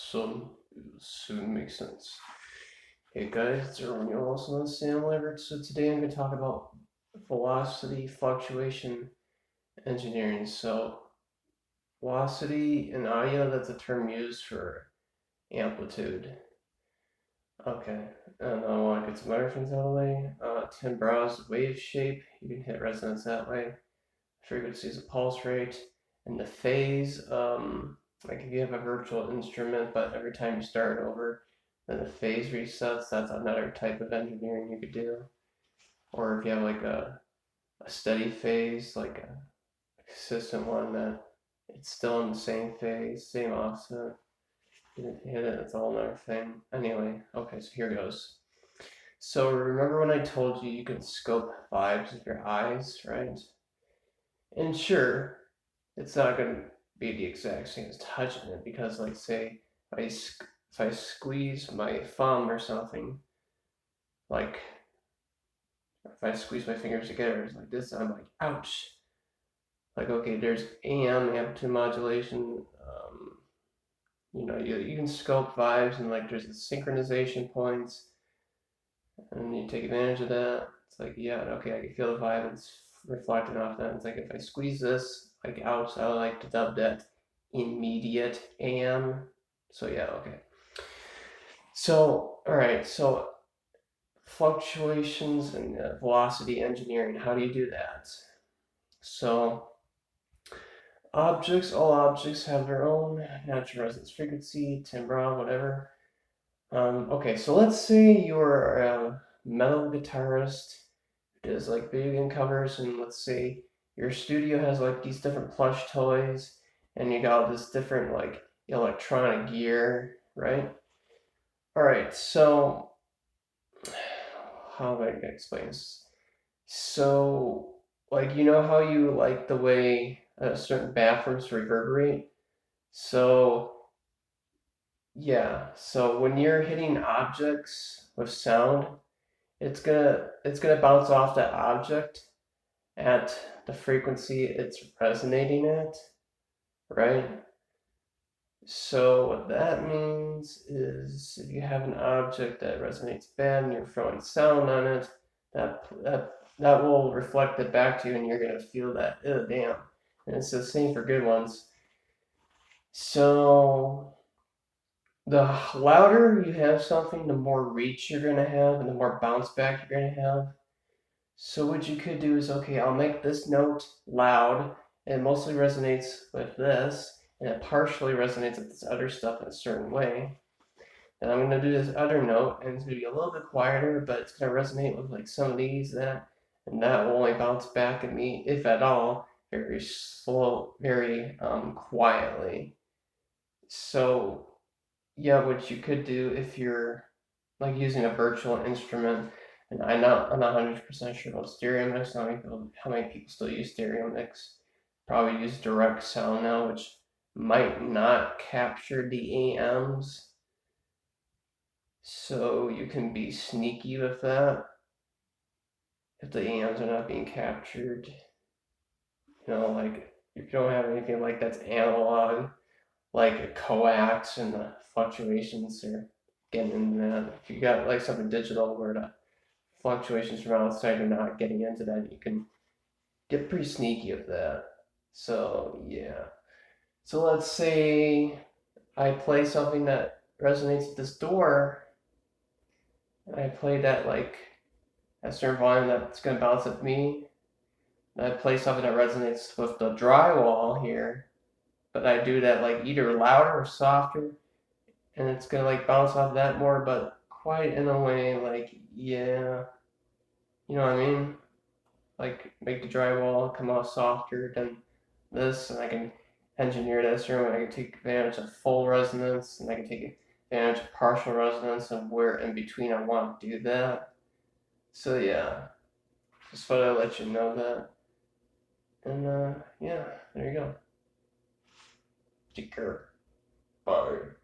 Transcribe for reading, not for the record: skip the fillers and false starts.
Awesome. Soon makes sense. Hey guys, it's Erwin. You're also on Sam Lambert. So today I'm going to talk about velocity fluctuation engineering. So velocity in audio, that's a term used for amplitude. Okay, and I want to get some other things out of the way. Timbrel's wave shape, you can hit resonance that way. Frequency is a pulse rate. And the phase, like if you have a virtual instrument, but every time you start over, then the phase resets. That's another type of engineering you could do. Or if you have like a steady phase, like a consistent one that it's still in the same phase, same offset. You hit it, it's all another thing. Anyway, okay, so here goes. So remember when I told you you can scope vibes with your eyes, right? And sure, it's not going to be the exact same as touching it because, like, say, if I squeeze my thumb or something, like, if I squeeze my fingers together, it's like this, I'm like, ouch. Like, okay, there's amplitude modulation. You can scope vibes and, like, there's the synchronization points, and you take advantage of that. It's like, yeah, okay, I can feel the vibe, it's reflecting off that. It's like, if I squeeze this, like, ouch, I like to dub that immediate AM. So yeah, okay. So, all right, so fluctuations and velocity engineering, how do you do that? So all objects have their own natural resonance frequency, timbre, whatever. Okay, so let's say you're a metal guitarist who does like video game covers, and let's say your studio has like these different plush toys, and you got this different like electronic gear, right? All right, so how am I gonna explain this? So, like, you know how you like the way certain bathrooms reverberate? So, yeah, so when you're hitting objects with sound, it's gonna bounce off that object at the frequency it's resonating at, right? So what that means is if you have an object that resonates bad and you're throwing sound on it, that will reflect it back to you, and you're gonna feel that, oh damn. And it's the same for good ones. So the louder you have something, the more reach you're gonna have and the more bounce back you're gonna have. So what you could do is, okay, I'll make this note loud. It mostly resonates with this, and it partially resonates with this other stuff in a certain way. And I'm going to do this other note, and it's going to be a little bit quieter, but it's going to resonate with like some of these, and that will only bounce back at me, if at all, very slow, very quietly. So yeah, what you could do if you're like using a virtual instrument, and I'm not 100% sure about stereo mix. How many people still use stereo mix? Probably use direct sound now, which might not capture the AMs. So you can be sneaky with that if the AMs are not being captured. Like if you don't have anything like that's analog, like a coax and the fluctuations are getting into that. If you got like something digital where the fluctuations from outside are not getting into that, you can get pretty sneaky with that. So yeah. So let's say I play something that resonates at this door, and I play that like at a certain volume that's gonna bounce at me. And I play something that resonates with the drywall here, but I do that like either louder or softer, and it's gonna like bounce off that more, but quite in a way like, yeah, you know what I mean? Like make the drywall come off softer than this, and I can engineer this room, and I can take advantage of full resonance, and I can take advantage of partial resonance, and where in between I want to do that. So yeah, just thought I'd let you know that. And yeah, there you go. Take care. Bye.